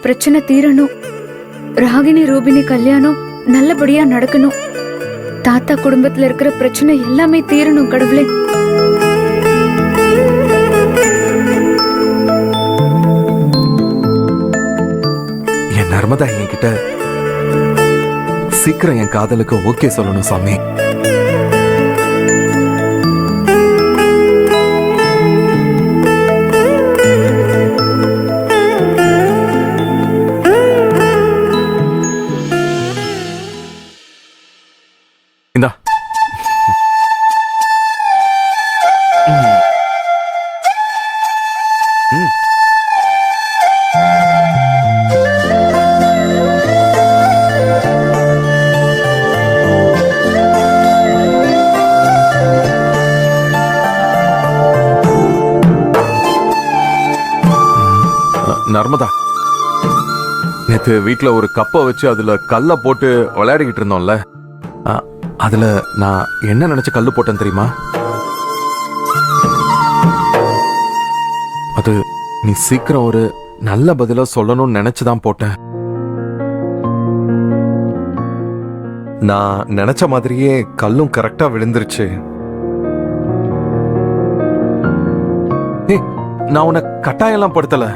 பிரச்சனை தீரணும். ராகினி ரூபினி கல்யாணம் நல்லபடியா நடக்கணும். தாத்தா குடும்பத்துல இருக்கிற பிரச்சனை எல்லாமே தீரணும் கடவுளே. என் நர்மதா என்கிட்ட சீக்கிரம் என் காதலுக்கு ஓகே சொல்லணும் சாமி. இந்தா. நர்மதா, நேத்து வீட்டுல ஒரு கப்பை வச்சு அதுல கல்ல போட்டு விளையாடிக்கிட்டு இருந்தோம்ல, அதுல நான் என்ன நினைச்சு கல்லு போட்டேன் தெரியுமா? அது நீ சீக்கிரம் ஒரு நல்ல பதிலா சொல்லணும்னு நினைச்சுதான் போட்டேன். நான் நினைச்ச மாதிரியே கல்லும் கரெக்டா விழுந்துருச்சு. நான் உன்னை கட்டாயெல்லாம் படுத்தல,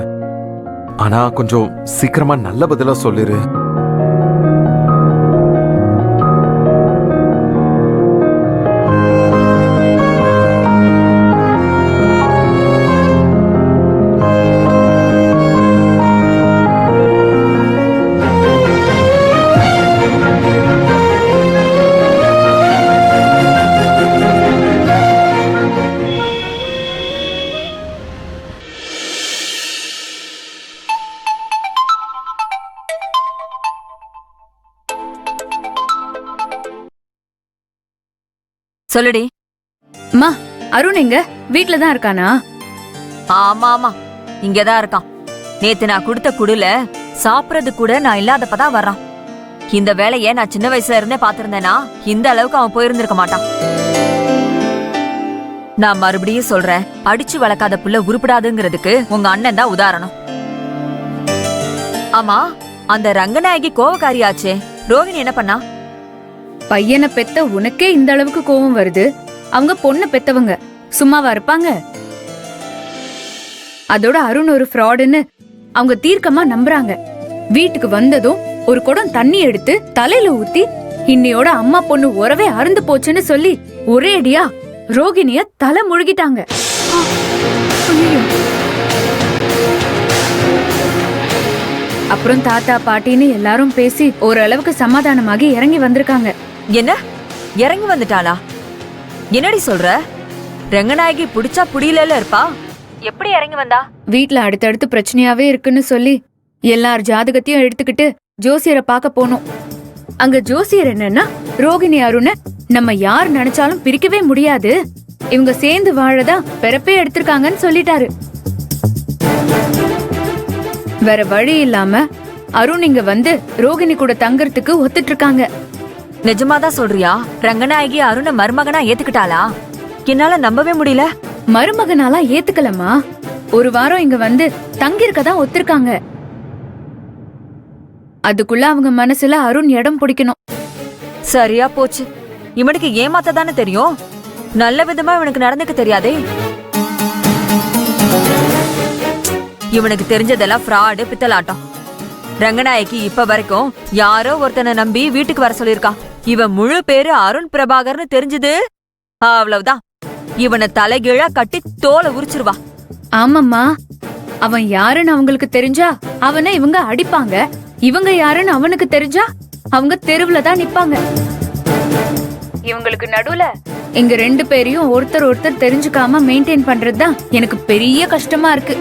ஆனா கொஞ்சம் சீக்கிரமா நல்ல பதிலா சொல்லிரு. சொல்லுடி. அம்மா, அருண் எங்க? வீட்ல தான் இருக்கானா? ஆமா ஆமா, இங்கதான் இருக்கான். நேத்து நான் கொடுத்த குடுல சாப்பிடறது கூட நான் இல்லாதப்பதான் வர்றான். இந்த வேலைய நான் சின்ன வயசுல இருந்தே பாத்திருந்தேனா இந்த அளவுக்கு அவன் போயிருந்திருக்க மாட்டான். நான் மறுபடியும் சொல்றேன், அடிச்சு வளர்க்காத புள்ள உருப்படாதுங்கிறதுக்கு உங்க அண்ணன் தான் உதாரணம். ஆமா, அந்த ரங்கநாயகி கோவக்காரியாச்சே, ரோகிணி என்ன பண்ணா? பையனை பெத்த உனக்கே இந்த அளவுக்கு கோவம் வருது, அவங்க பொண்ணை பெத்தவங்க சும்மாவா இருப்பாங்க? அதோட அருண் ஒரு ஃப்ராடுன்னு அவங்க தீர்க்கமா நம்புறாங்க. வீட்டுக்கு வந்ததும் ஒரு குடம் தண்ணி எடுத்து தலையில ஊத்தி இன்னையோட அம்மா பொண்ணு உறவே அருந்து போச்சுன்னு சொல்லி ஒரேடியா ரோகிணிய தலை முழுகிட்டாங்க. அப்புறம் தாத்தா பாட்டின்னு எல்லாரும் பேசி ஓரளவுக்கு சமாதானமாகி இறங்கி வந்திருக்காங்க. என்ன இறங்கி வந்துட்டாளா? என்னடி சொல்ற? ரங்கநாயகி புடிச்சா புடியல இருப்பா, எப்படி இறங்கி வந்தா? வீட்ல அடுத்தடுத்து பிரச்சனையாவே இருக்குன்னு சொல்லி எல்லார் ஜாதகத்தையும் எடுத்துக்கிட்டு ஜோசியரை பார்க்க போனோம். அங்க ஜோசியர் என்னன்னா, ரோகிணி அருண நம்ம யார் நினைச்சாலும் பிரிக்கவே முடியாது, இவங்க சேர்ந்து வாழதான் பிறப்பே எடுத்திருக்காங்கன்னு சொல்லிட்டாரு. வேற வழி இல்லாம அருண் இங்க வந்து ரோகிணி கூட தங்கறதுக்கு ஒத்துட்டு இருக்காங்க. நிஜமாதான் சொல்றியா? ரங்கநாயகி அருண மருமகனா ஏத்துக்கிட்டாளா? என்னால நம்பவே முடியல. மருமகனாலா ஏத்துக்கலமா, ஒரு வாரம் இங்க வந்து தங்கிருக்கதான் ஒத்துருக்காங்க. அதுக்குள்ள அவங்க மனசுல அருண் இடம் பிடிக்கணும். சரியா போச்சு. இவனுக்கு ஏமாத்ததானே தெரியும், நல்ல விதமா இவனுக்கு நடந்துக்க தெரியாதே. இவனுக்கு தெரிஞ்சதெல்லாம் ஃப்ராடு, பித்தலாட்டம். ரங்கநாயகி இப்ப வரைக்கும் யாரோ ஒருத்தனை நம்பி வீட்டுக்கு வர சொல்லிருக்கான். இவன் முழு பேரு அருண் பிரபாகர்னு தெரிஞ்சது அவ்வளவுதான், இவனை தலைகீழா கட்டி தோலை உரிச்சிருவா. ஆமாம்மா, அவன் யாருன்னு அவங்களுக்கு தெரிஞ்சா அவனை இவங்க அடிப்பாங்க, இவங்க யாருன்னு அவனுக்கு தெரிஞ்சா அவங்க தெருவுல தான் நிப்பாங்க. இவங்களுக்கு நடுவுல எங்க ரெண்டு பேரையும் ஒருத்தர் ஒருத்தர் தெரிஞ்சுக்காம மெயின்டைன் பண்றதுதான் எனக்கு பெரிய கஷ்டமா இருக்கு.